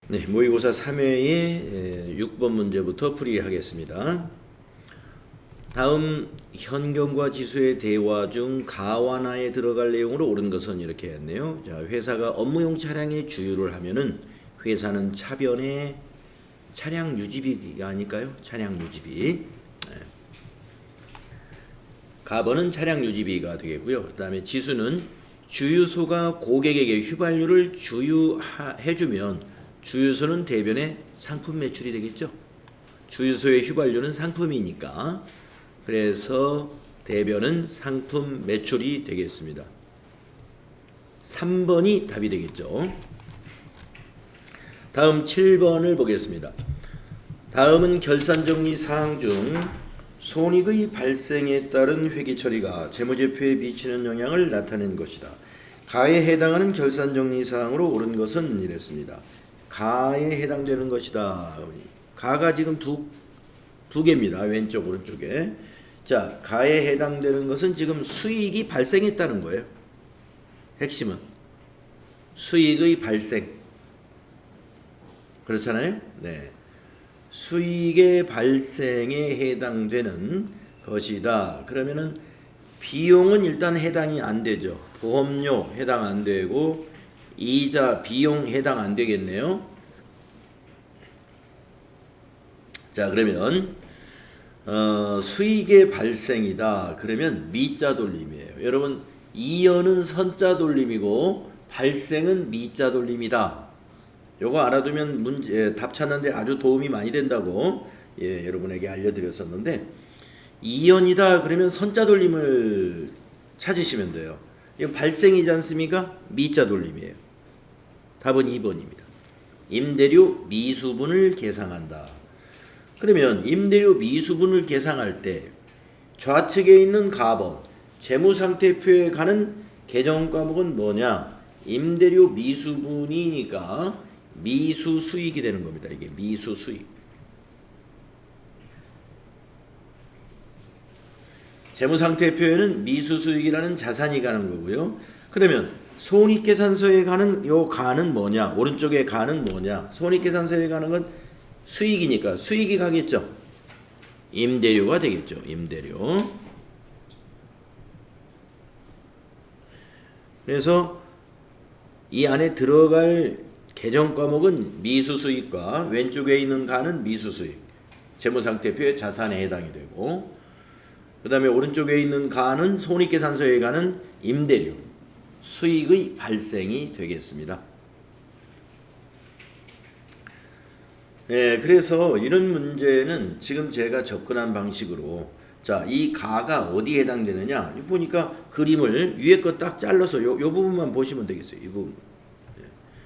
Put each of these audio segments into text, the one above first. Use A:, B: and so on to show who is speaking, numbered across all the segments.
A: 네, 모의고사 3회의 6번 문제부터 풀이하겠습니다. 다음 현경과 지수의 대화 중 가와나에 들어갈 내용으로 옳은 것은 이렇게 했네요. 자, 회사가 업무용 차량의 주유를 하면은 회사는 차변에 차량 유지비가 아닐까요? 차량 유지비. 네. 가번은 차량 유지비가 되겠고요. 그 다음에 지수는 주유소가 고객에게 휘발유를 주유해주면 주유소는 대변에 상품 매출이 되겠죠. 주유소의 휘발유는 상품이니까 그래서 대변은 상품 매출이 되겠습니다. 3번이 답이 되겠죠. 다음 7번을 보겠습니다. 다음은 결산정리 사항 중 손익의 발생에 따른 회계 처리가 재무제표에 미치는 영향을 나타낸 것이다. 가에 해당하는 결산정리 사항으로 옳은 것은 이랬습니다. 가에 해당되는 것이다. 가가 지금 두 개입니다. 왼쪽 오른쪽에. 자, 가에 해당되는 것은 지금 수익이 발생했다는 거예요. 핵심은 수익의 발생. 그렇잖아요? 네. 수익의 발생에 해당되는 것이다. 그러면은 비용은 일단 해당이 안 되죠. 보험료 해당 안 되고 이자 비용 해당 안 되겠네요. 자, 그러면 수익의 발생이다. 그러면 미자 돌림이에요. 여러분, 이연은 선자 돌림이고 발생은 미자 돌림이다. 요거 알아두면 문제 답 찾는데 아주 도움이 많이 된다고 여러분에게 알려드렸었는데, 이연이다 그러면 선자 돌림을 찾으시면 돼요. 이건 발생이지 않습니까? 미자 돌림이에요. 답은 2번입니다. 임대료 미수분을 계상한다. 그러면 임대료 미수분을 계상할 때 좌측에 있는 가번 재무상태표에 가는 계정 과목은 뭐냐? 임대료 미수분이니까 미수수익이 되는 겁니다. 이게 미수수익. 재무상태표에는 미수수익이라는 자산이 가는 거고요. 그러면 손익계산서에 가는 요 가는 뭐냐? 오른쪽에 가는 뭐냐? 손익계산서에 가는 건 수익이니까 수익이 가겠죠. 임대료가 되겠죠. 임대료. 그래서 이 안에 들어갈 계정 과목은 미수수익과 왼쪽에 있는 가는 미수수익. 재무상태표의 자산에 해당이 되고, 그 다음에 오른쪽에 있는 가는 손익계산서에 가는 임대료, 수익의 발생이 되겠습니다. 네, 그래서 이런 문제는 지금 제가 접근한 방식으로, 자, 이 가가 어디에 해당되느냐? 보니까 그림을 위에 거 딱 잘라서 요 부분만 보시면 되겠어요. 이 부분.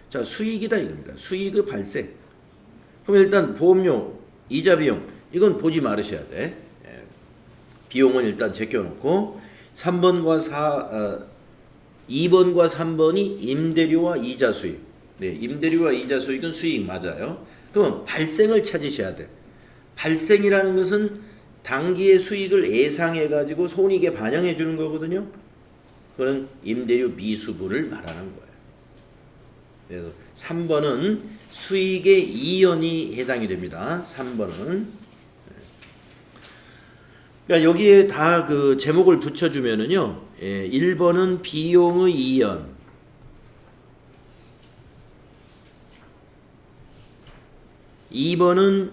A: 자, 수익이다 이겁니다. 수익의 발생. 그럼 일단 보험료, 이자 비용 이건 보지 말으셔야 돼. 비용은 일단 제껴놓고 2번과 3번이 임대료와 이자 수익. 네, 임대료와 이자 수익은 수익 맞아요. 그럼 발생을 찾으셔야 돼. 발생이라는 것은 당기의 수익을 예상해 가지고 손익에 반영해 주는 거거든요. 그건 임대료 미수분을 말하는 거예요. 그래서 3번은 수익의 이연이 해당이 됩니다. 3번은. 그러니까 여기에 다 그 제목을 붙여주면은요, 1번은 비용의 이연, 2번은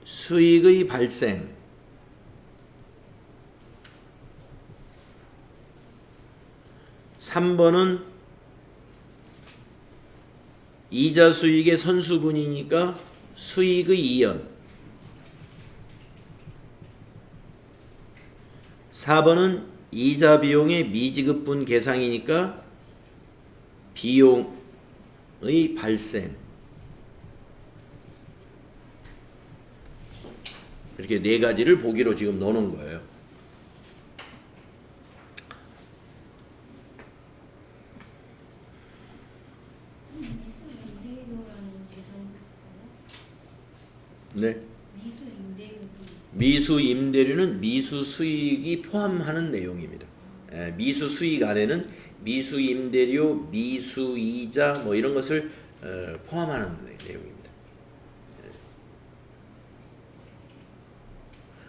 A: 수익의 발생, 3번은 이자 수익의 선수분이니까 수익의 이연, 4번은 이자 비용의 미지급분 계상이니까 비용의 발생. 이렇게 네 가지를 보기로 지금 넣는 거예요. 네. 미수 임대료는 미수 수익이 포함하는 내용입니다. 미수 수익 안에는 미수 임대료, 미수 이자 뭐 이런 것을 포함하는 내용입니다.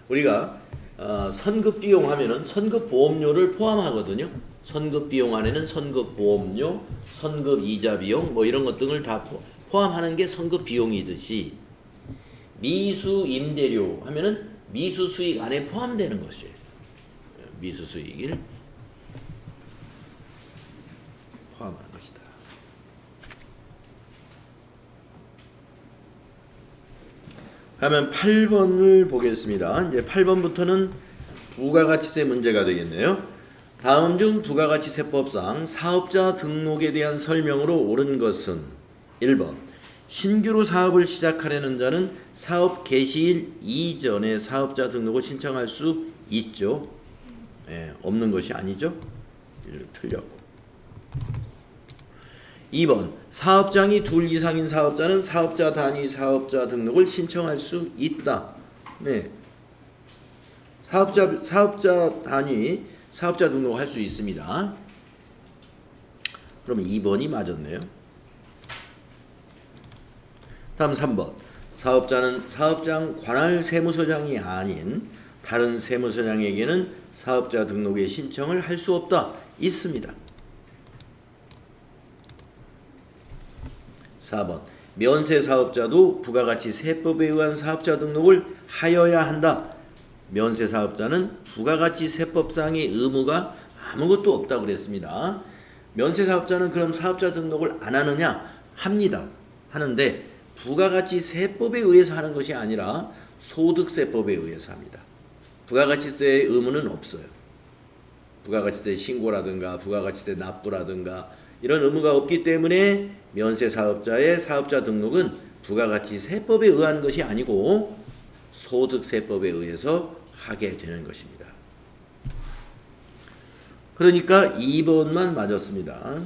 A: 우리가 선급 비용 하면은 선급 보험료를 포함하거든요. 선급 비용 안에는 선급 보험료, 선급 이자 비용 뭐 이런 것 등을 다 포함하는 게 선급 비용이듯이 미수 임대료 하면은 미수 수익 안에 포함되는 것이에요. 미수 수익을 포함하는 것이다. 그러면 8번을 보겠습니다. 이제 8번부터는 부가가치세 문제가 되겠네요. 다음 중 부가가치세법상 사업자 등록에 대한 설명으로 옳은 것은 1번 신규로 사업을 시작하려는 자는 사업 개시일 이전에 사업자 등록을 신청할 수 있죠. 없는 것이 아니죠. 틀렸고 2번 사업장이 둘 이상인 사업자는 사업자 단위 사업자 등록을 신청할 수 있다. 네. 사업자 단위 사업자 등록할 수 있습니다. 그러면 2번이 맞았네요. 다음 3번 사업자는 사업장 관할 세무서장이 아닌 다른 세무서장에게는 사업자 등록의 신청을 할 수 없다. 있습니다. 4번 면세사업자도 부가가치세법에 의한 사업자 등록을 하여야 한다. 면세사업자는 부가가치세법상의 의무가 아무것도 없다고 그랬습니다. 면세사업자는 그럼 사업자 등록을 안 하느냐? 합니다. 하는데 부가가치세법에 의해서 하는 것이 아니라 소득세법에 의해서 합니다. 부가가치세의 의무는 없어요. 부가가치세 신고라든가 부가가치세 납부라든가 이런 의무가 없기 때문에 면세사업자의 사업자 등록은 부가가치세법에 의한 것이 아니고 소득세법에 의해서 하게 되는 것입니다. 그러니까 2번만 맞았습니다.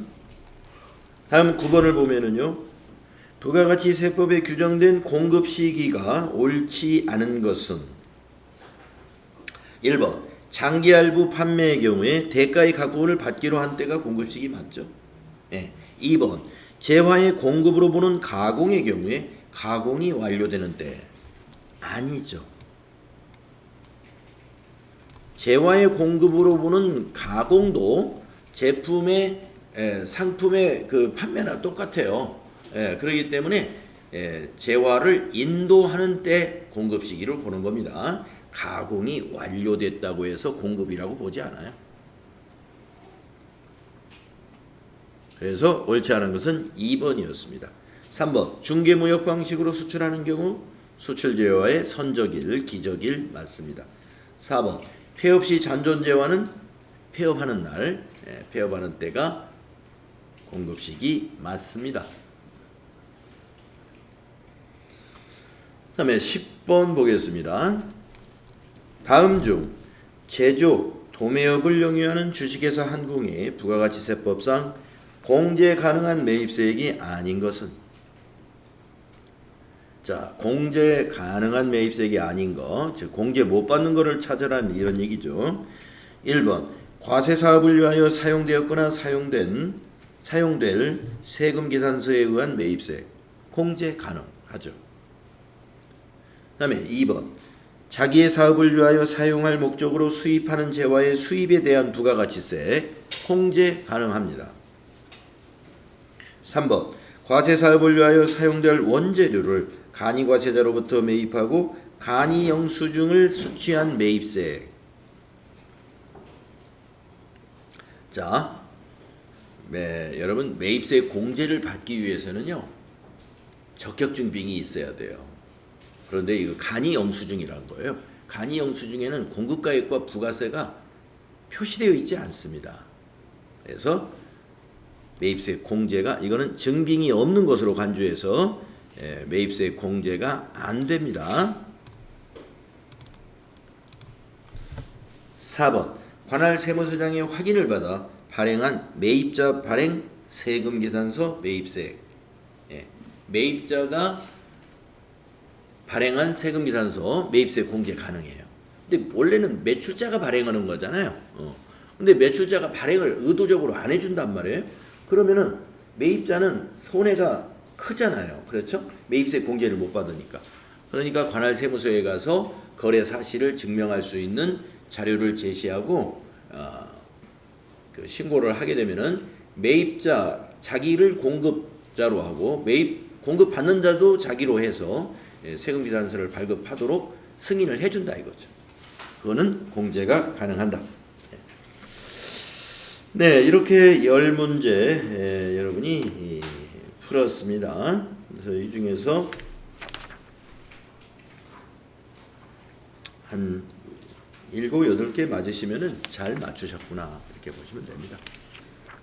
A: 다음 9번을 보면은요. 부가가치세법에 규정된 공급 시기가 옳지 않은 것은 1번 장기할부 판매의 경우에 대가의 가구를 받기로 한 때가 공급 시기 맞죠? 네. 2번 재화의 공급으로 보는 가공의 경우에 가공이 완료되는 때 아니죠. 재화의 공급으로 보는 가공도 제품의 상품의 그 판매나 똑같아요. 그렇기 때문에 재화를 인도하는 때 공급 시기를 보는 겁니다. 가공이 완료됐다고 해서 공급이라고 보지 않아요. 그래서 옳지 않은 것은 2번이었습니다. 3번 중개무역 방식으로 수출하는 경우 수출재화의 선적일, 기적일 맞습니다. 4번 폐업 시 잔존재화는 폐업하는 날, 폐업하는 때가 공급시기 맞습니다. 그 다음에 10번 보겠습니다. 다음 중 제조, 도매업을 영위하는 주식회사 한공의 부가가치세법상 공제 가능한 매입세액이 아닌 것은 자, 공제 가능한 매입세액이 아닌 거, 즉 공제 못 받는 거를 찾으라는 이런 얘기죠. 1번 과세사업을 위하여 사용되었거나 사용될 세금계산서에 의한 매입세액 공제 가능하죠. 그 다음에 2번 자기의 사업을 위하여 사용할 목적으로 수입하는 재화의 수입에 대한 부가가치세액 공제 가능합니다. 3번 과세사업을 위하여 사용될 원재료를 간이과세자로부터 매입하고 간이영수증을 수취한 매입세액. 자, 여러분 매입세 공제를 받기 위해서는요 적격증빙이 있어야 돼요. 그런데 이거 간이영수증이라는 거예요. 간이영수증에는 공급가액과 부가세가 표시되어 있지 않습니다. 그래서 매입세 공제가 이거는 증빙이 없는 것으로 간주해서 매입세 공제가 안 됩니다. 4번 관할 세무서장의 확인을 받아 발행한 매입자 발행 세금계산서 매입세액. 매입자가 발행한 세금계산서 매입세 공제 가능해요. 근데 원래는 매출자가 발행하는 거잖아요. 근데 매출자가 발행을 의도적으로 안 해준단 말이에요. 그러면은 매입자는 손해가 크잖아요. 그렇죠? 매입세 공제를 못 받으니까. 그러니까 관할 세무서에 가서 거래 사실을 증명할 수 있는 자료를 제시하고 그 신고를 하게 되면은 매입자 자기를 공급자로 하고 매입 공급 받는 자도 자기로 해서 세금 비단서를 발급하도록 승인을 해준다 이거죠. 그거는 공제가 가능한다. 네, 이렇게 10문제 여러분이 풀었습니다. 그래서 이 중에서 한 7, 8개 맞으시면은 잘 맞추셨구나 이렇게 보시면 됩니다.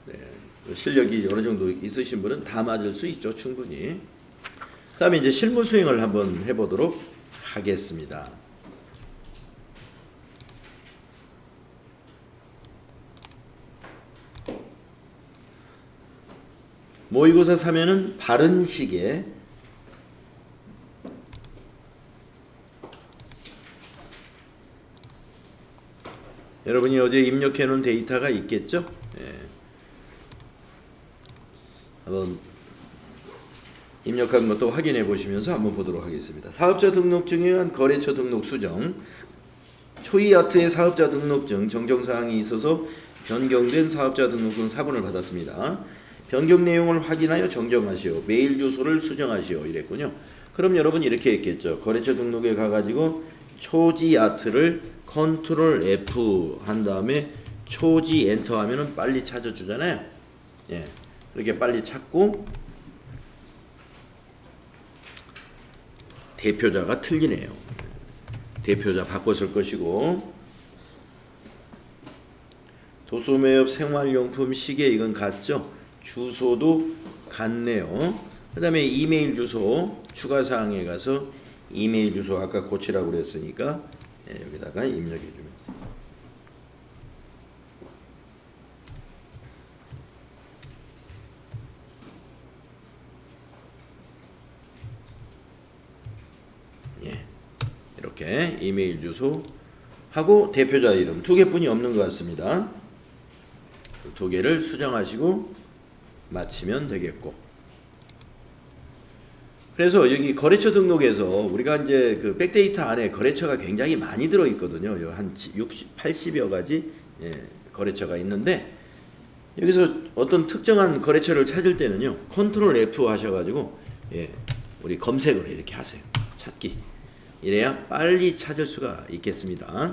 A: 네, 실력이 어느 정도 있으신 분은 다 맞을 수 있죠, 충분히. 그다음에 이제 실무 수행을 한번 해보도록 하겠습니다. 모의고사 사면은 바른 시기에 여러분이 어제 입력해 놓은 데이터가 있겠죠? 예. 한번 입력한 것도 확인해 보시면서 한번 보도록 하겠습니다. 사업자 등록증에 의한 거래처 등록 수정, 초이아트의 사업자 등록증 정정사항이 있어서 변경된 사업자 등록증 4번을 받았습니다. 변경 내용을 확인하여 정정하시오. 메일 주소를 수정하시오. 이랬군요. 그럼 여러분 이렇게 했겠죠. 거래처 등록에 가가지고 초지아트를 컨트롤 F 한 다음에 초지 엔터 하면은 빨리 찾아주잖아요. 예. 이렇게 빨리 찾고 대표자가 틀리네요. 대표자 바꿨을 것이고 도소매업 생활용품 시계 이건 같죠? 주소도 같네요. 그 다음에 이메일 주소 추가사항에 가서 이메일 주소 아까 고치라고 그랬으니까 여기다가 입력해 주면 돼요. 예, 이렇게 이메일 주소 하고 대표자 이름 2개뿐이 없는 것 같습니다. 2개를 수정하시고 마치면 되겠고. 그래서 여기 거래처 등록에서 우리가 이제 그 백데이터 안에 거래처가 굉장히 많이 들어 있거든요. 한 60, 80여 가지 거래처가 있는데 여기서 어떤 특정한 거래처를 찾을 때는요. 컨트롤 F 하셔가지고 우리 검색을 이렇게 하세요. 찾기. 이래야 빨리 찾을 수가 있겠습니다.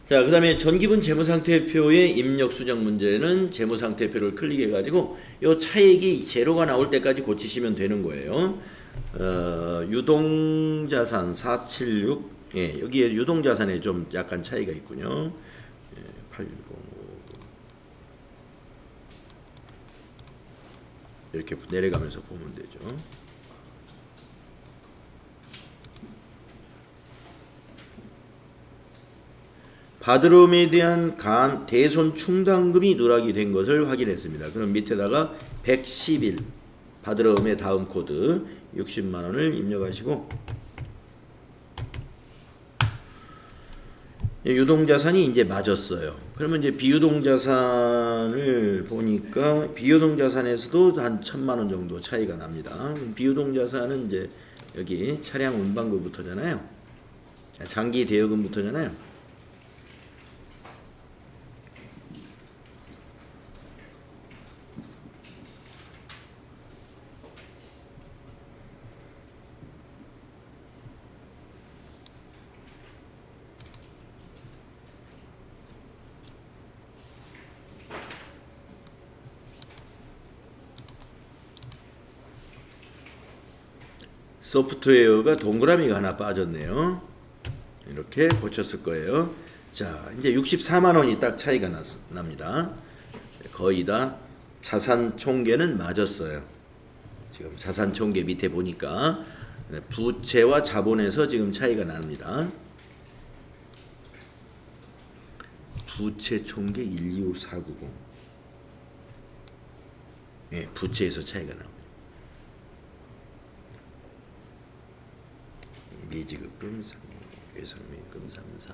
A: 자, 그 다음에 전기분 재무상태표의 입력 수정 문제는 재무상태표를 클릭해가지고 요 차액이 제로가 나올 때까지 고치시면 되는 거예요. 유동자산 476, 여기에 유동자산에 좀 약간 차이가 있군요. 810 이렇게 내려가면서 보면 되죠. 바드롬에 대한 대손 충당금이 누락이 된 것을 확인했습니다. 그럼 밑에다가 111 바드롬의 다음 코드 60만 원을 입력하시고 유동자산이 이제 맞았어요. 그러면 이제 비유동자산을 보니까 비유동자산에서도 한 1,000만 원 정도 차이가 납니다. 비유동자산은 이제 여기 차량 운반금부터잖아요. 장기 대여금부터잖아요. 소프트웨어가 동그라미가 하나 빠졌네요. 이렇게 고쳤을 거예요. 자, 이제 64만 원이 딱 차이가 납니다. 거의 다 자산 총계는 맞았어요. 지금 자산 총계 밑에 보니까 부채와 자본에서 지금 차이가 납니다. 부채 총계 125490. 부채에서 차이가 나옵니다. 미지급금 3, 외상매입금 3, 4.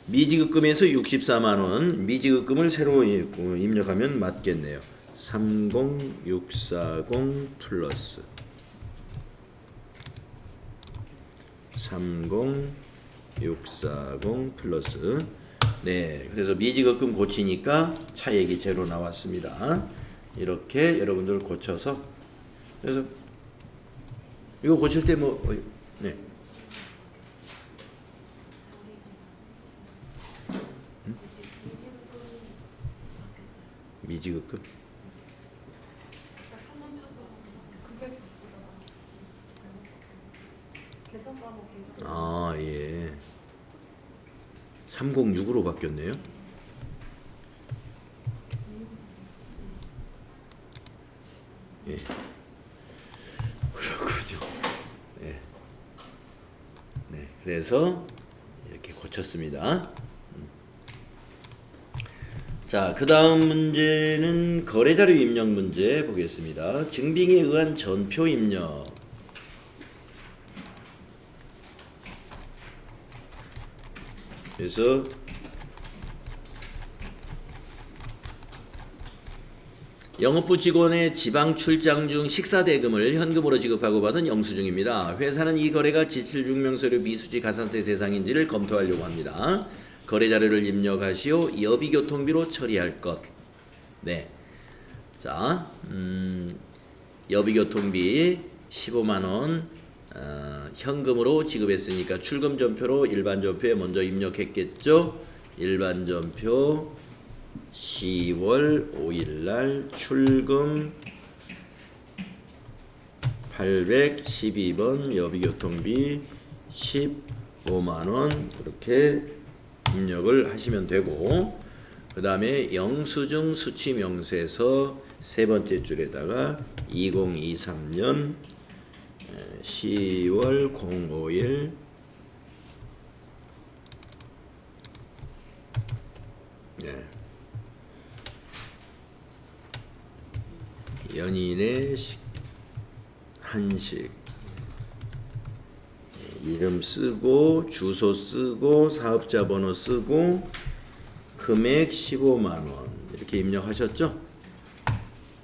A: 미지급금에서 64만 원, 미지급금을 새로 입력하면 맞겠네요. 30640 플러스 30640 플러스. 네, 그래서 미지급금 고치니까 차액이 제로 나왔습니다. 이렇게 여러분들 고쳐서, 그래서 이거 고칠 때 뭐, 네. 미지급금? 아, 예. 306으로 바뀌었네요. 예. 그렇군요. 예. 네. 그래서 이렇게 고쳤습니다. 자, 그 다음 문제는 거래자료 입력 문제 보겠습니다. 증빙에 의한 전표 입력. 그래서 영업부 직원의 지방 출장 중 식사 대금을 현금으로 지급하고 받은 영수증입니다. 회사는 이 거래가 지출증명서류 미수지 가산세 대상인지를 검토하려고 합니다. 거래 자료를 입력하시오. 여비교통비로 처리할 것. 네. 자, 여비교통비 15만 원 현금으로 지급했으니까 출금 전표로 일반 전표에 먼저 입력했겠죠. 일반 전표 10월 5일날 출금 812번 여비교통비 15만원 그렇게 입력을 하시면 되고, 그 다음에 영수증 수취 명세서 세 번째 줄에다가 2023년 10월 05일 네. 연인의 한식 이름 쓰고 주소 쓰고 사업자 번호 쓰고 금액 15만원 이렇게 입력하셨죠?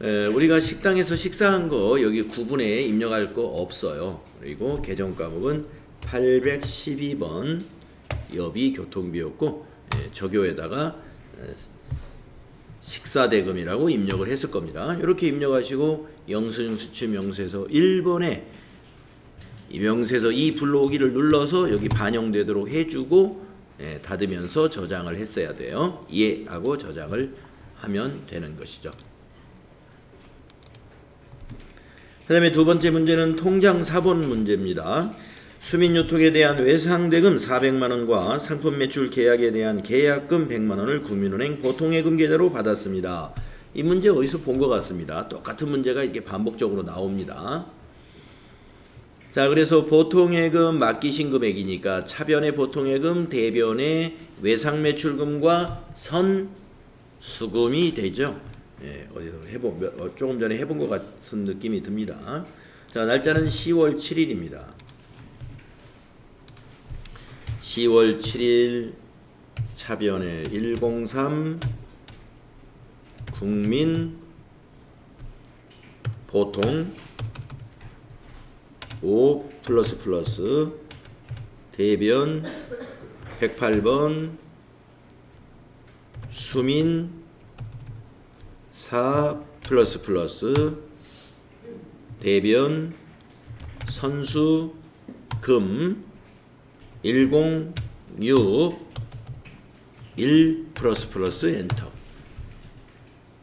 A: 우리가 식당에서 식사한 거 여기 구분에 입력할 거 없어요. 그리고 계정 과목은 812번 여비 교통비였고 저교에다가 식사대금이라고 입력을 했을 겁니다. 이렇게 입력하시고 영수증 수취 명세서 1번에 이 명세서 이 불러오기를 눌러서 여기 반영되도록 해주고 닫으면서 저장을 했어야 돼요. 이해하고 저장을 하면 되는 것이죠. 그 다음에 두 번째 문제는 통장 4번 문제입니다. 수민유통에 대한 외상대금 400만원과 상품 매출 계약에 대한 계약금 100만원을 국민은행 보통예금 계좌로 받았습니다. 이 문제 어디서 본 것 같습니다. 똑같은 문제가 이렇게 반복적으로 나옵니다. 자, 그래서 보통예금 맡기신 금액이니까 차변의 보통예금, 대변의 외상매출금과 선수금이 되죠. 어디서 조금 전에 해본 것 같은 느낌이 듭니다. 자, 날짜는 10월 7일입니다. 10월 7일 차변에 103 국민 보통 5 플러스 대변 108번 수민 4 플러스 대변 선수 금 106 1 플러스 엔터.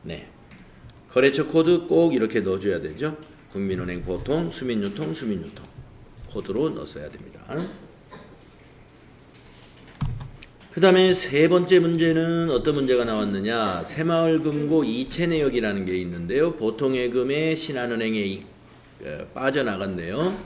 A: 네. 거래처 코드 꼭 이렇게 넣어줘야 되죠. 국민은행 보통 수민유통 코드로 넣었어야 됩니다. 그 다음에 세 번째 문제는 어떤 문제가 나왔느냐. 새마을금고 이체내역이라는 게 있는데요. 보통예금에 신한은행에 빠져나갔네요.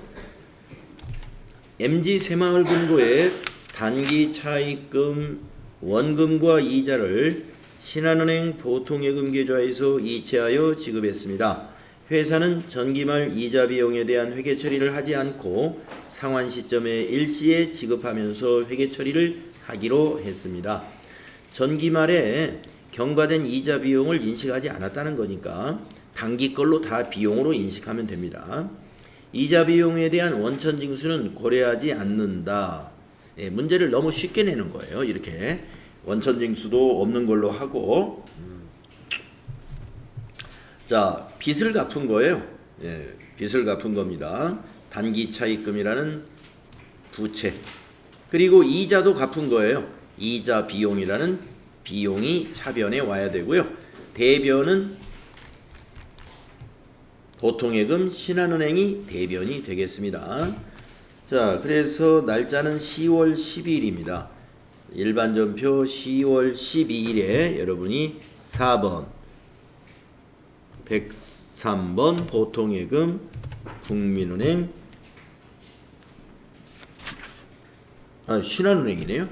A: MG 새마을금고에 단기 차입금 원금과 이자를 신한은행 보통예금 계좌에서 이체하여 지급했습니다. 회사는 전기말 이자 비용에 대한 회계 처리를 하지 않고 상환 시점에 일시에 지급하면서 회계 처리를 하기로 했습니다. 전기 말에 경과된 이자 비용을 인식하지 않았다는 거니까 단기 걸로 다 비용으로 인식하면 됩니다. 이자 비용에 대한 원천 징수는 고려하지 않는다. 예, 문제를 너무 쉽게 내는 거예요. 이렇게 원천 징수도 없는 걸로 하고, 자, 빚을 갚은 거예요. 예, 빚을 갚은 겁니다. 단기 차입금이라는 부채. 그리고 이자도 갚은 거예요. 이자 비용이라는 비용이 차변에 와야 되고요. 대변은 보통예금 신한은행이 대변이 되겠습니다. 자, 그래서 날짜는 10월 12일입니다. 일반전표 10월 12일에 여러분이 4번, 103번 보통예금 국민은행, 신한은행이네요.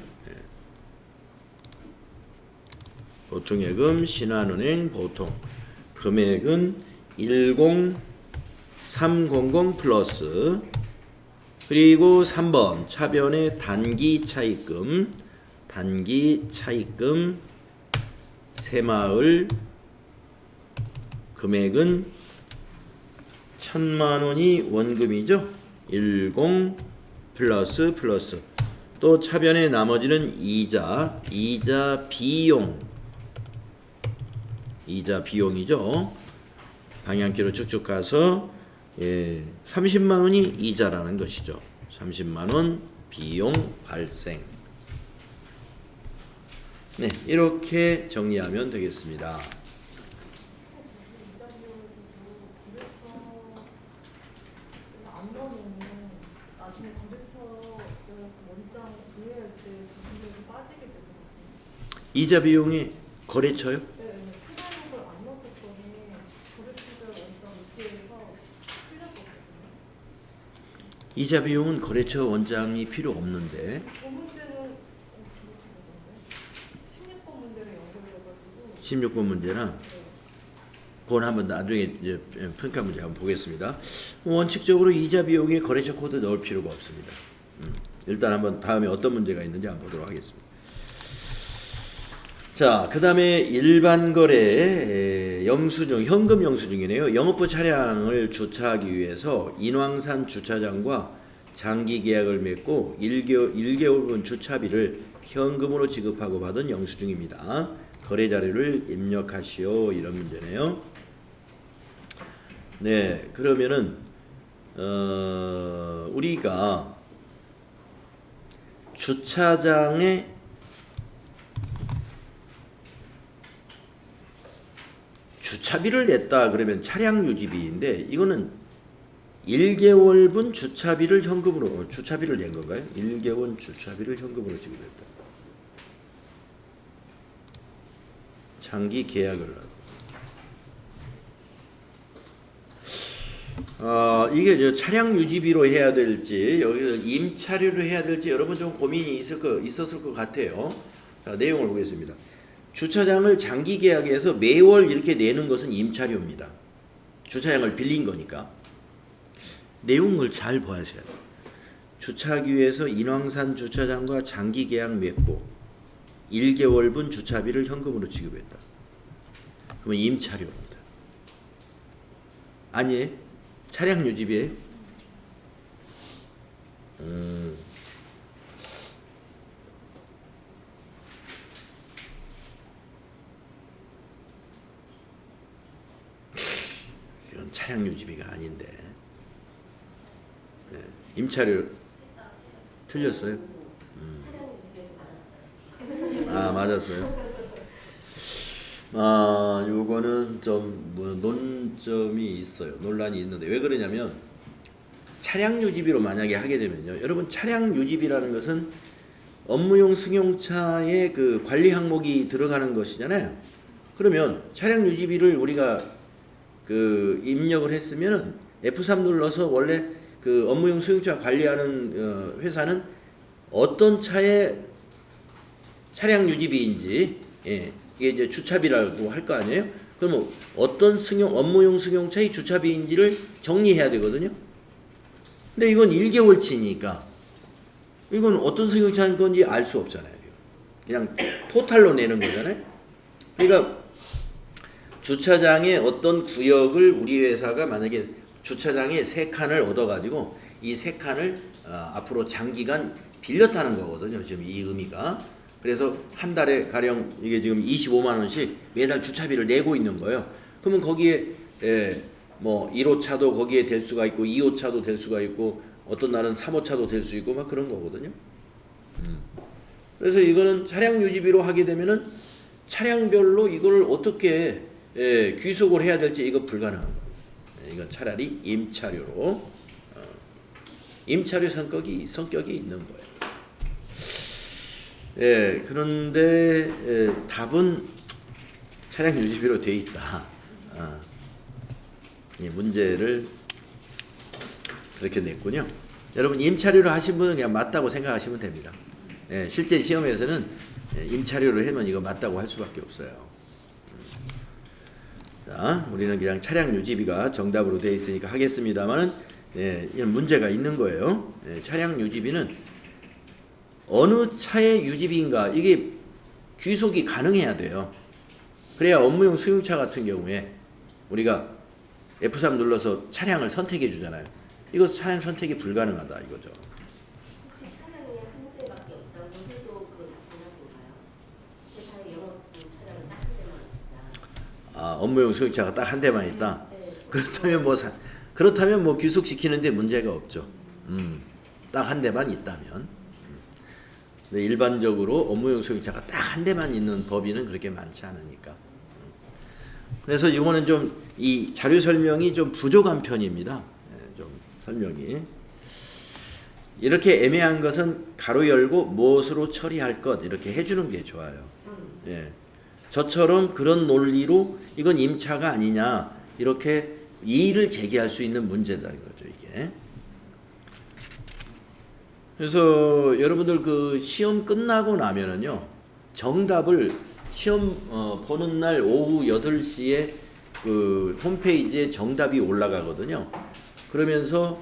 A: 보통예금 신한은행 보통 금액은 10300 플러스, 그리고 3번 차변의 단기 차입금 새마을 금액은 1000만원이 원금이죠. 10 플러스 또 차변의 나머지는 이자 비용이죠. 방향키로 쭉쭉 가서 30만원이 이자라는 것이죠. 30만원 비용 발생. 네, 이렇게 정리하면 되겠습니다. 이자 비용이 거래처요? 이자 비용은 거래처 원장이 필요 없는데.
B: 저 문제는 어떻게 16번 문제를 연결해가지고
A: 16번 문제나 그건 한번 나중에 이제 평가 문제 한번 보겠습니다. 원칙적으로 이자 비용에 거래처 코드 넣을 필요가 없습니다. 일단 한번 다음에 어떤 문제가 있는지 한번 보도록 하겠습니다. 자, 그 다음에 일반 거래 영수증, 현금 영수증이네요. 영업부 차량을 주차하기 위해서 인왕산 주차장과 장기 계약을 맺고 1개월분 주차비를 현금으로 지급하고 받은 영수증입니다. 거래 자료를 입력하시오. 이런 문제네요. 네, 그러면은 우리가 주차장에 주차비를 냈다 그러면 차량 유지비인데, 이거는 1개월분 주차비를 현금으로 주차비를 낸 건가요? 1개월 주차비를 현금으로 지급했다. 장기 계약을 하고. 이게 저 차량 유지비로 해야 될지 여기서 임차료로 해야 될지 여러분 좀 고민이 있었을 것 같아요. 자, 내용을 보겠습니다. 주차장을 장기 계약해서 매월 이렇게 내는 것은 임차료입니다. 주차장을 빌린 거니까. 내용을 잘 보셔야 돼요. 주차하기 위해서 인왕산 주차장과 장기 계약 맺고 1개월분 주차비를 현금으로 지급했다. 그러면 임차료입니다. 아니에요? 차량 유지비예요? 이건 차량 유지비가 아닌데. 네. 임차료 틀렸어요? 맞았어요. 요거는 좀 논점이 있어요. 논란이 있는데 왜 그러냐면, 차량 유지비로 만약에 하게 되면요, 여러분 차량 유지비라는 것은 업무용 승용차의 그 관리 항목이 들어가는 것이잖아요. 그러면 차량 유지비를 우리가 그 입력을 했으면은 F3 눌러서 원래 그 업무용 승용차 관리하는 회사는 어떤 차의 차량 유지비인지, 이게 이제 주차비라고 할 거 아니에요? 그러면 어떤 업무용 승용차의 주차비인지를 정리해야 되거든요. 근데 이건 1개월치니까 이건 어떤 승용차인 건지 알 수 없잖아요. 그냥 토탈로 내는 거잖아요. 그러니까 주차장에 어떤 구역을 우리 회사가 만약에 주차장에 3칸을 얻어가지고 이 3칸을 앞으로 장기간 빌렸다는 거거든요. 지금 이 의미가. 그래서 한 달에 가령 이게 지금 25만 원씩 매달 주차비를 내고 있는 거예요. 그러면 거기에 뭐 1호차도 거기에 될 수가 있고 2호차도 될 수가 있고 어떤 날은 3호차도 될 수 있고 막 그런 거거든요. 그래서 이거는 차량 유지비로 하게 되면은 차량별로 이걸 어떻게 귀속을 해야 될지 이거 불가능한 거예요. 이건 차라리 임차료로 임차료 성격이 있는 거예요. 그런데 답은 차량 유지비로 돼 있다. 이 문제를 그렇게 냈군요. 여러분 임차료로 하신 분은 그냥 맞다고 생각하시면 됩니다. 실제 시험에서는 임차료로 하면 이거 맞다고 할 수밖에 없어요. 자, 우리는 그냥 차량 유지비가 정답으로 되어 있으니까 하겠습니다만은 이런 문제가 있는 거예요. 차량 유지비는 어느 차의 유지비인가 이게 귀속이 가능해야 돼요. 그래야 업무용 승용차 같은 경우에 우리가 F3 눌러서 차량을 선택해 주잖아요. 이거 차량 선택이 불가능하다 이거죠.
C: 혹시 차량이 한 대밖에 없다고 해도 그건 마찬가지인가요? 회사에 영업 차량이 딱 한 대만 있다.
A: 업무용 승용차가 딱 한 대만 있다.
C: 네.
A: 그렇다면 뭐 귀속시키는데 문제가 없죠. 딱 한 대만 있다면. 근데 일반적으로 업무용 승용차가 딱 한 대만 있는 법인은 그렇게 많지 않으니까. 그래서 이거는 좀 이 자료 설명이 좀 부족한 편입니다. 좀 설명이. 이렇게 애매한 것은 가로 열고 무엇으로 처리할 것 이렇게 해주는 게 좋아요. 저처럼 그런 논리로 이건 임차가 아니냐 이렇게 이의를 제기할 수 있는 문제다 이거죠 이게. 그래서 여러분들 그 시험 끝나고 나면은요 정답을 시험 보는 날 오후 8시에 그 홈페이지에 정답이 올라가거든요. 그러면서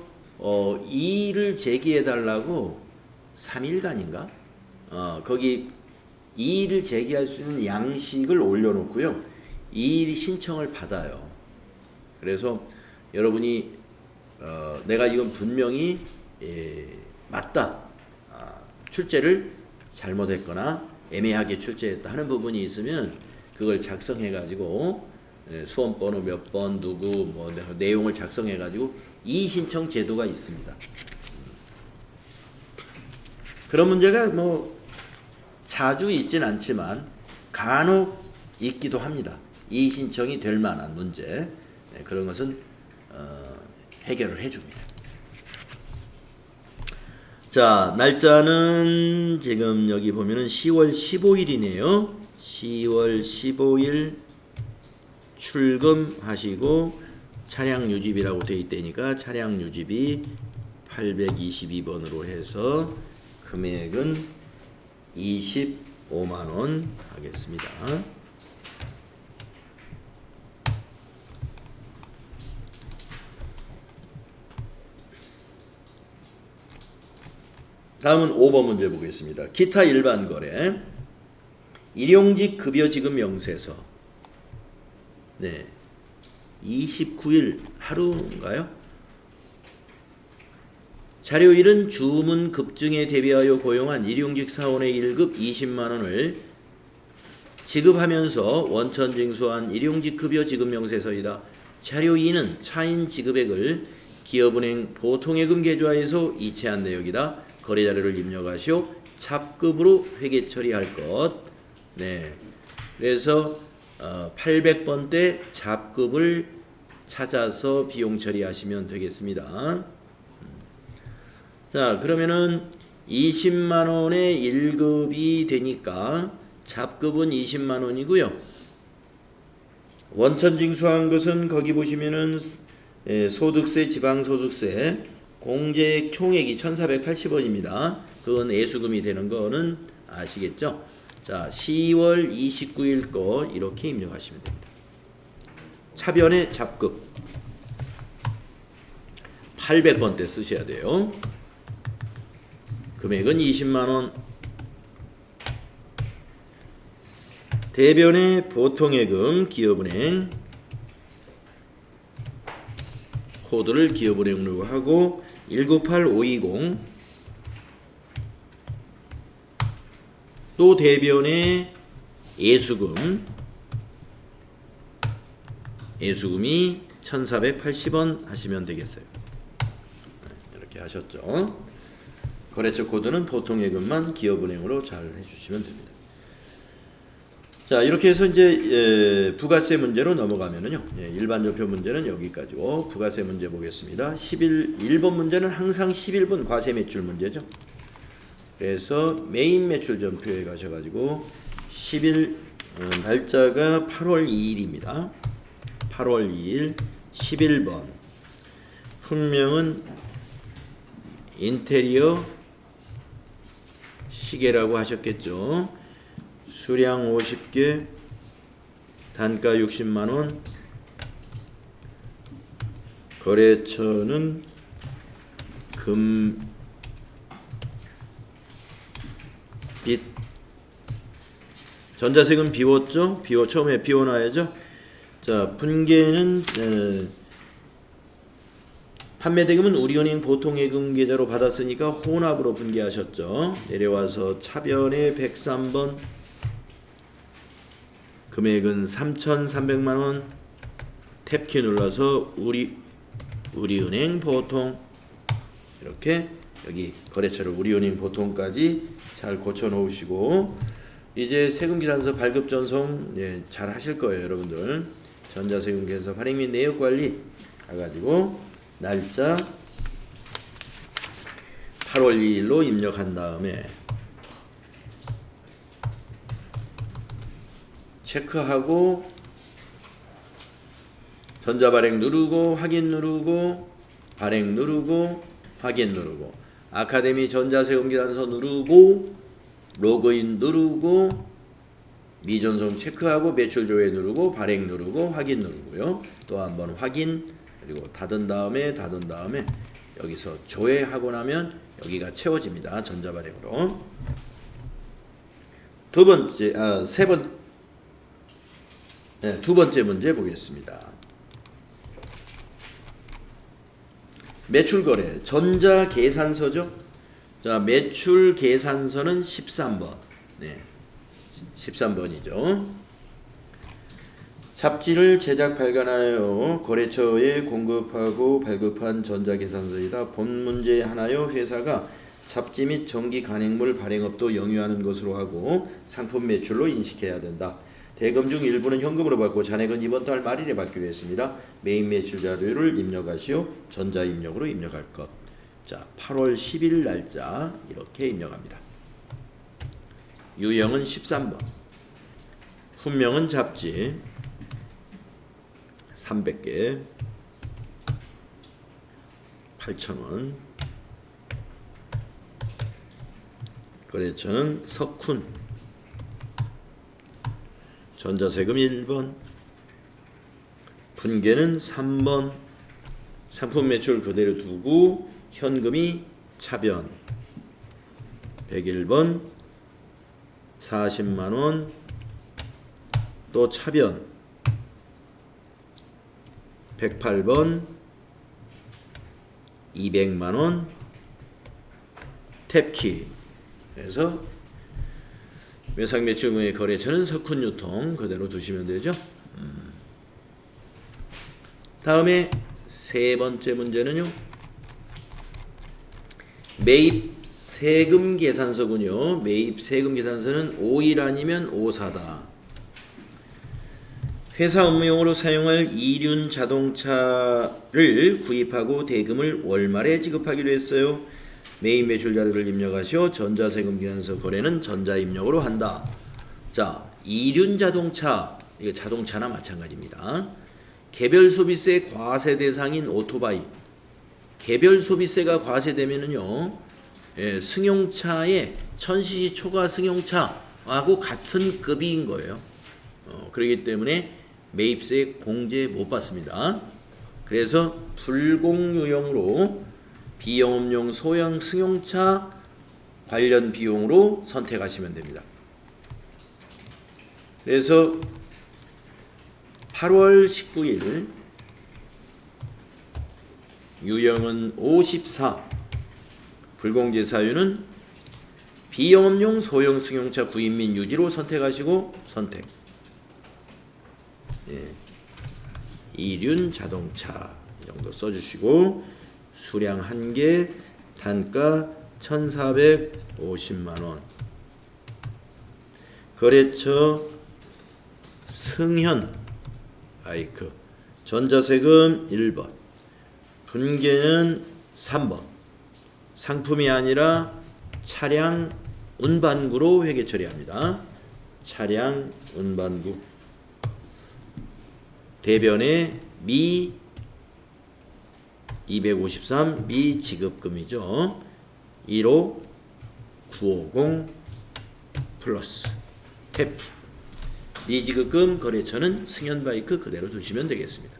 A: 이의를 제기해 달라고 3일간인가 거기 이의를 제기할 수 있는 양식을 올려놓고요. 이의 신청을 받아요. 그래서 여러분이 내가 이건 분명히 맞다. 출제를 잘못했거나 애매하게 출제했다 하는 부분이 있으면 그걸 작성해 가지고 수험 번호 몇 번 누구 뭐 내용을 작성해 가지고 이의 신청 제도가 있습니다. 그런 문제가 뭐 자주 있진 않지만 간혹 있기도 합니다. 이의 신청이 될 만한 문제 그런 것은 해결을 해줍니다. 자, 날짜는 지금 여기 보면은 10월 15일이네요. 10월 15일 출금하시고 차량 유지비라고 되어 있다니까 차량 유지비 822번으로 해서 금액은 25만 원 하겠습니다. 다음은 5번 문제 보겠습니다. 기타 일반 거래 일용직 급여 지급 명세서 29일 하루인가요? 자료일은 주문 급증에 대비하여 고용한 일용직 사원의 1급 20만 원을 지급하면서 원천 징수한 일용직 급여 지급 명세서이다. 자료 2는 차인 지급액을 기업은행 보통예금 계좌에서 이체한 내역이다. 거래 자료를 입력하시오. 잡급으로 회계 처리할 것. 그래서 800번 때 잡급을 찾아서 비용 처리하시면 되겠습니다. 자, 그러면은 20만 원의 1급이 되니까 잡급은 20만 원이고요. 원천 징수한 것은 거기 보시면은 소득세, 지방소득세, 공제액 총액이 1,480원입니다. 그건 애수금이 되는 거는 아시겠죠? 자, 10월 29일 거 이렇게 입력하시면 됩니다. 차변의 잡급 800번 때 쓰셔야 돼요. 금액은 20만 원. 대변의 보통예금 기업은행 코드를 기업은행으로 하고 198520 또 대변의 예수금이 1480원 하시면 되겠어요. 이렇게 하셨죠. 거래처 코드는 보통예금만 기업은행으로 잘 해주시면 됩니다. 자, 이렇게 해서 이제 부가세 문제로 넘어가면은요. 일반조표 문제는 여기까지고 부가세 문제 보겠습니다. 1번 문제는 항상 11번 과세 매출 문제죠. 그래서 메인 매출 전표에 가셔가지고 10일 날짜가 8월 2일입니다. 8월 2일 11번 품명은 인테리어 시계라고 하셨겠죠. 수량 50개, 단가 60만원, 거래처는 금빛, 전자세금 비웠죠? 처음에 비워놔야죠. 자, 분계는 판매대금은 우리은행 보통예금 계좌로 받았으니까 혼합으로 분계하셨죠. 내려와서 차변에 103번 금액은 3,300만원 탭키 눌러서 우리은행 보통 이렇게 여기 거래처를 우리은행 보통까지 잘 고쳐 놓으시고 이제 세금계산서 발급 전송 잘 하실 거예요. 여러분들 전자세금계산서 발행 및 내역관리 가가지고 날짜 8월 2일로 입력한 다음에 체크하고 전자발행 누르고 확인 누르고 발행 누르고 확인 누르고 아카데미 전자세금계산서 누르고 로그인 누르고 미전송 체크하고 매출 조회 누르고 발행 누르고 확인 누르고요. 또 한번 확인 그리고 닫은 다음에 여기서 조회하고 나면 여기가 채워집니다. 전자발행으로. 두 번째 문제 보겠습니다. 매출거래 전자계산서죠. 자, 매출계산서는 13번. 13번이죠. 잡지를 제작 발간하여 거래처에 공급하고 발급한 전자계산서이다. 본 문제 하나요. 회사가 잡지 및 정기 간행물 발행업도 영유하는 것으로 하고 상품 매출로 인식해야 된다. 대금 중 일부는 현금으로 받고 잔액은 이번 달 말일에 받기로 했습니다. 메인 매출 자료를 입력하시오. 전자 입력으로 입력할 것. 자, 8월 10일 날짜 이렇게 입력합니다. 유형은 13번. 품명은 잡지 300개 8,000원. 거래처는 석훈. 전자세금 1번. 분계는 3번. 상품 매출 그대로 두고 현금이 차변 101번 40만원 또 차변 108번 200만원 탭키. 그래서 외상매출금의 거래처는 석훈유통 그대로 두시면 되죠. 다음에 세 번째 문제는요. 매입세금 계산서군요. 매입세금 계산서는 5일 아니면 5사다. 회사 업무용으로 사용할 이륜 자동차를 구입하고 대금을 월말에 지급하기로 했어요. 메인 매출 자료를 입력하시오. 전자세금 계산서 거래는 전자입력으로 한다. 자, 이륜 자동차, 이거 자동차나 마찬가지입니다. 개별 소비세 과세 대상인 오토바이, 개별 소비세가 과세되면은요, 승용차의 1000cc 초과 승용차하고 같은 급인 거예요. 그렇기 때문에 매입세 공제 못 받습니다. 그래서 불공유형으로 비영업용 소형 승용차 관련 비용으로 선택하시면 됩니다. 그래서 8월 19일 유형은 54, 불공제 사유는 비영업용 소형 승용차 구입 및 유지로 선택하시고 선택. 예. 이륜 자동차 이 정도 써주시고 수량 1개, 단가 1,450만원, 거래처 승현 바이크, 전자세금 1번, 분계는 3번, 상품이 아니라 차량 운반구로 회계 처리합니다. 차량 운반구. 대변의 미 253 미지급금이죠. 1호 950 플러스 태프. 미지급금 거래처는 승현바이크 그대로 두시면 되겠습니다.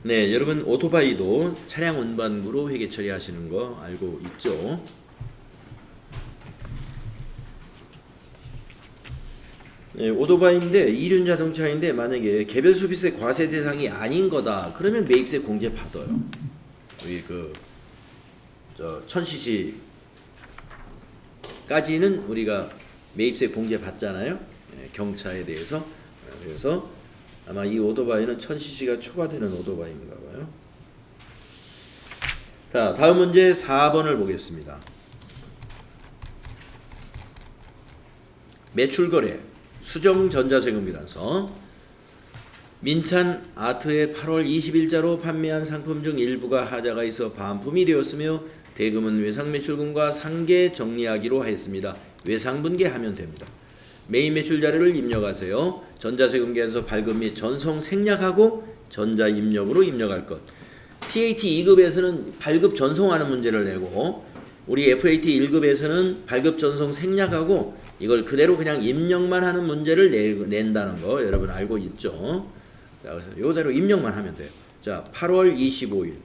A: 네, 여러분 오토바이도 차량 운반구로 회계 처리하시는 거 알고 있죠? 네, 오토바이인데 이륜 자동차인데 만약에 개별 소비세 과세 대상이 아닌 거다. 그러면 매입세 공제 받아요. 우리 저 1000cc까지는 우리가 매입세 공제 받잖아요. 네, 경차에 대해서. 그래서 아마 이 오토바이는 1000cc가 초과되는 오토바이인가 봐요. 자, 다음 문제 4번을 보겠습니다. 매출거래 수정 전자세금비란서. 민찬 아트의 8월 20일자로 판매한 상품 중 일부가 하자가 있어 반품이 되었으며 대금은 외상매출금과 상계 정리하기로 했습니다. 외상분계하면 됩니다. 매입 매출 자료를 입력하세요. 전자세금계에서 발급 및 전송 생략하고 전자입력으로 입력할 것. TAT 2급에서는 발급 전송하는 문제를 내고 우리 FAT 1급에서는 발급 전송 생략하고 이걸 그대로 그냥 입력만 하는 문제를 낸다는 거 여러분 알고 있죠? 자, 그래서 요 자료 입력만 하면 돼요. 자, 8월 25일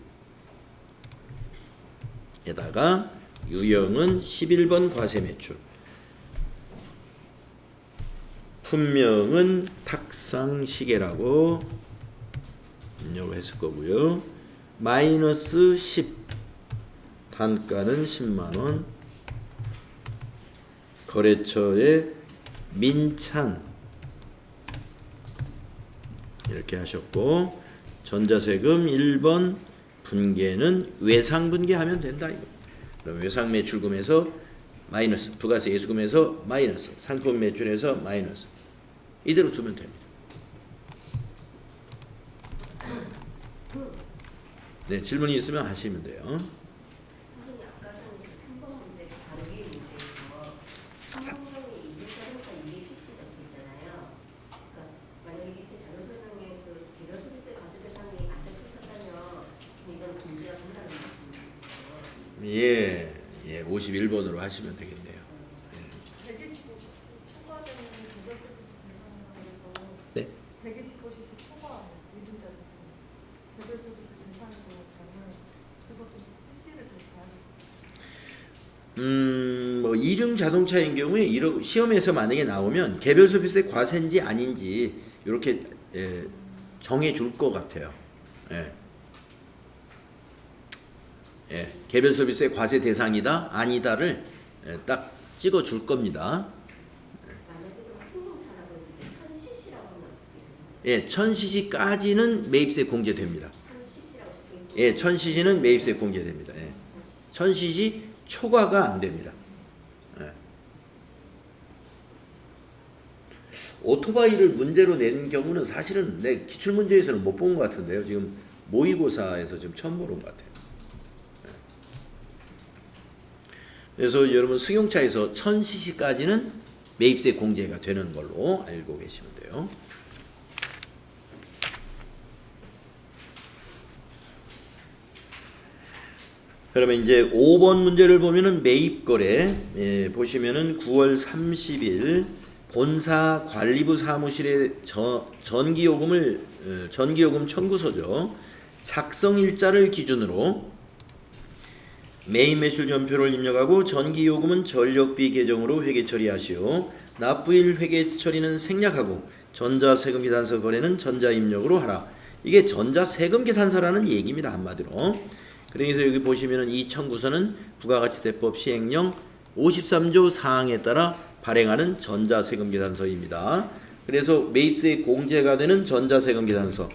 A: 에다가 유형은 11번 과세매출, 품명은 탁상시계라고 입력을 했을 거고요. 마이너스 10, 단가는 10만원, 거래처에 민찬 이렇게 하셨고 전자세금 1번, 분계는 외상분계하면 된다 이거. 그럼 외상매출금에서 마이너스, 부가세 예수금에서 마이너스, 상품 매출에서 마이너스 이대로 두면 됩니다. 네, 질문이 있으면 하시면 돼요.
C: 선생님 아까 그 3번 문제 다루기 문제에서 상품명이 이주자동차 UCC 적혀 있잖아요. 그러니까 만약에 밑에 자동차상에 그 개별 소비세 과세 대상이 안 적혀 있었다면 이건 공제가 된다는 말씀이죠.
A: 예, 51번으로 하시면 되겠네요.
B: 125cc 초과되는 개별 서비스 대상에서
A: 네.
B: 125cc 초과 이륜자동차 개별 서비스 대상에서 가면 그것도 CC를 잘 봐야
A: 뭐 이중 자동차인 경우에 시험에서 만약에 나오면 개별 소비세 과세인지 아닌지 이렇게 정해 줄 것 같아요. 개별 소비세 과세 대상이다 아니다를 딱 찍어 줄 겁니다.
C: 만약에 승용차라고 했을 때 1000cc라고 하면 어떻게 돼요?
A: 1000cc까지는 매입세 공제됩니다.
C: 1000cc라고 적혀 있어요.
A: 1000cc는 매입세 공제됩니다. 1000cc 초과가 안 됩니다. 오토바이를 문제로 낸 경우는 사실은 내 기출문제에서는 못 본 것 같은데요. 지금 모의고사에서 지금 처음 보는 것 같아요. 그래서 여러분 승용차에서 1000cc까지는 매입세 공제가 되는 걸로 알고 계시면 돼요. 그러면 이제 5번 문제를 보면은 매입거래 보시면은 9월 30일 본사 관리부 사무실에 전기요금, 청구서죠. 작성일자를 기준으로 메인 매출 전표를 입력하고 전기요금은 전력비 계정으로 회계 처리하시오. 납부일 회계 처리는 생략하고 전자세금 계산서 거래는 전자입력으로 하라. 이게 전자세금 계산서라는 얘기입니다. 한마디로. 그래서 여기 보시면은 이 청구서는 부가가치세법 시행령 53조 사항에 따라 발행하는 전자세금 계산서입니다. 그래서 매입세 공제가 되는 전자세금 계산서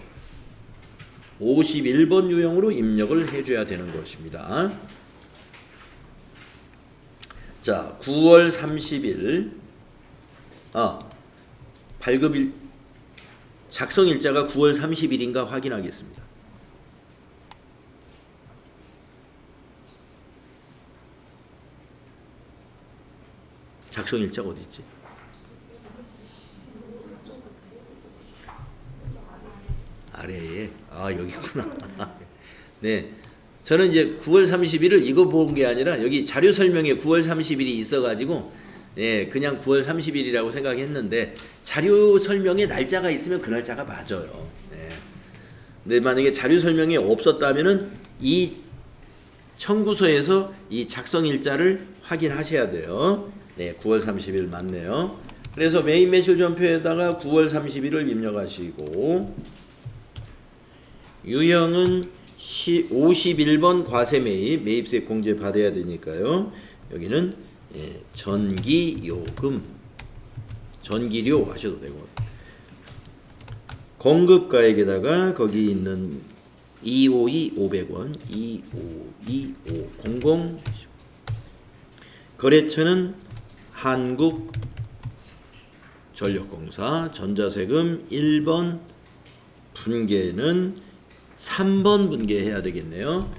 A: 51번 유형으로 입력을 해줘야 되는 것입니다. 자, 9월 30일 발급일 작성일자가 9월 30일인가 확인하겠습니다. 작성일자가 어디 있지? 아래에 여기 있구나. 네, 저는 이제 9월 30일을 이거 본 게 아니라 여기 자료 설명에 9월 30일이 있어가지고 그냥 9월 30일이라고 생각했는데 자료 설명에 날짜가 있으면 그 날짜가 맞아요. 근데 만약에 자료 설명에 없었다면은 이 청구서에서 이 작성일자를 확인하셔야 돼요. 9월 30일 맞네요. 그래서 메인 매출 전표에다가 9월 30일을 입력하시고 유형은 51번 과세 매입, 매입세 공제 받아야 되니까요. 여기는 전기요금, 전기료 하셔도 되고 공급가액에다가 거기 있는 252 500원, 252 500 거래처는 한국전력공사, 전자세금 1번 분계는 3번 분계해야 되겠네요.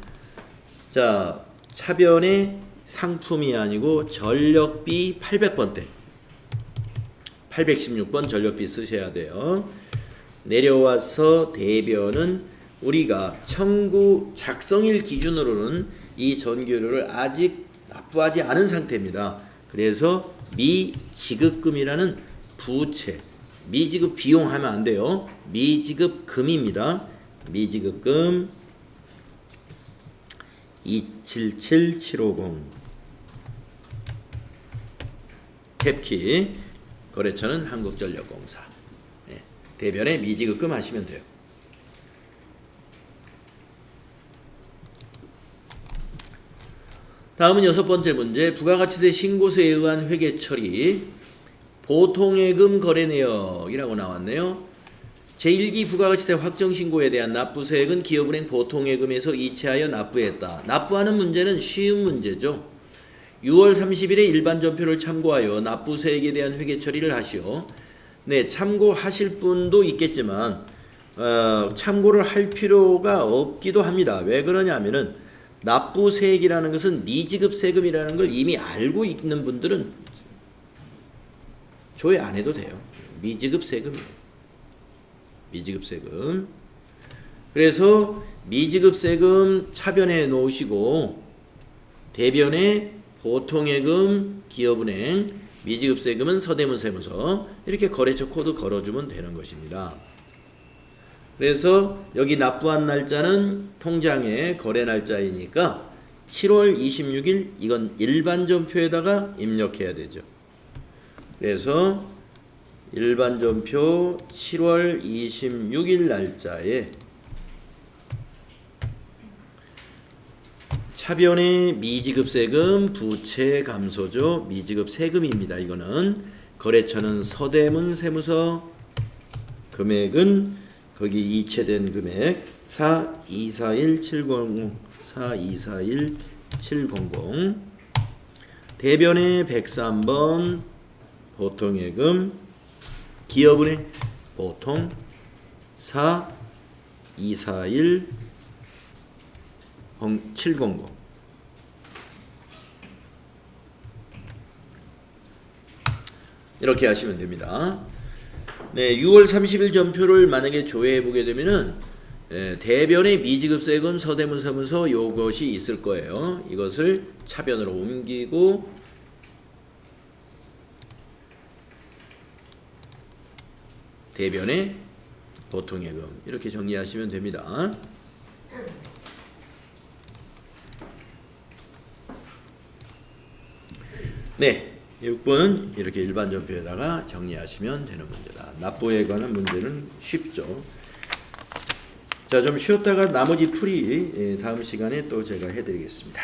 A: 자, 차변에 상품이 아니고 전력비 800번대 816번 전력비 쓰셔야 돼요. 내려와서 대변은 우리가 청구 작성일 기준으로는 이 전기료를 아직 납부하지 않은 상태입니다. 그래서 미지급금이라는 부채, 미지급 비용 하면 안 돼요. 미지급금입니다. 미지급금 277750 탭키 거래처는 한국전력공사. 대변에 미지급금 하시면 돼요. 다음은 6번째 문제. 부가가치세 신고서에 의한 회계 처리 보통예금 거래 내역이라고 나왔네요. 제1기 부가가치세 확정신고에 대한 납부세액은 기업은행 보통예금에서 이체하여 납부했다. 납부하는 문제는 쉬운 문제죠. 6월 30일에 일반 전표를 참고하여 납부세액에 대한 회계 처리를 하시오. 네, 참고하실 분도 있겠지만 참고를 할 필요가 없기도 합니다. 왜 그러냐면은 납부세액이라는 것은 미지급 세금이라는 걸 이미 알고 있는 분들은 조회 안 해도 돼요. 미지급 세금이에요. 미지급 세금. 그래서 미지급 세금 차변에 놓으시고 대변에 보통예금 기업은행, 미지급 세금은 서대문 세무서 이렇게 거래처 코드 걸어주면 되는 것입니다. 그래서 여기 납부한 날짜는 통장의 거래 날짜이니까 7월 26일 이건 일반 전표에다가 입력해야 되죠. 그래서 일반 전표 7월 26일 날짜에 차변의 미지급 세금 부채 감소죠. 미지급 세금입니다. 이거는 거래처는 서대문 세무서, 금액은 거기 이체된 금액 4241700 4241700 대변의 103번 보통예금 기업은행 보통 4241700 이렇게 하시면 됩니다. 네, 6월 30일 전표를 만약에 조회해 보게 되면은 대변의 미지급 세금 서대문 세무서 요것이 있을 거예요. 이것을 차변으로 옮기고 대변의 보통예금 이렇게 정리하시면 됩니다. 네, 6번은 이렇게 일반 전표에다가 정리하시면 되는 문제다. 납부에 관한 문제는 쉽죠. 자, 좀 쉬었다가 나머지 풀이 다음 시간에 또 제가 해드리겠습니다.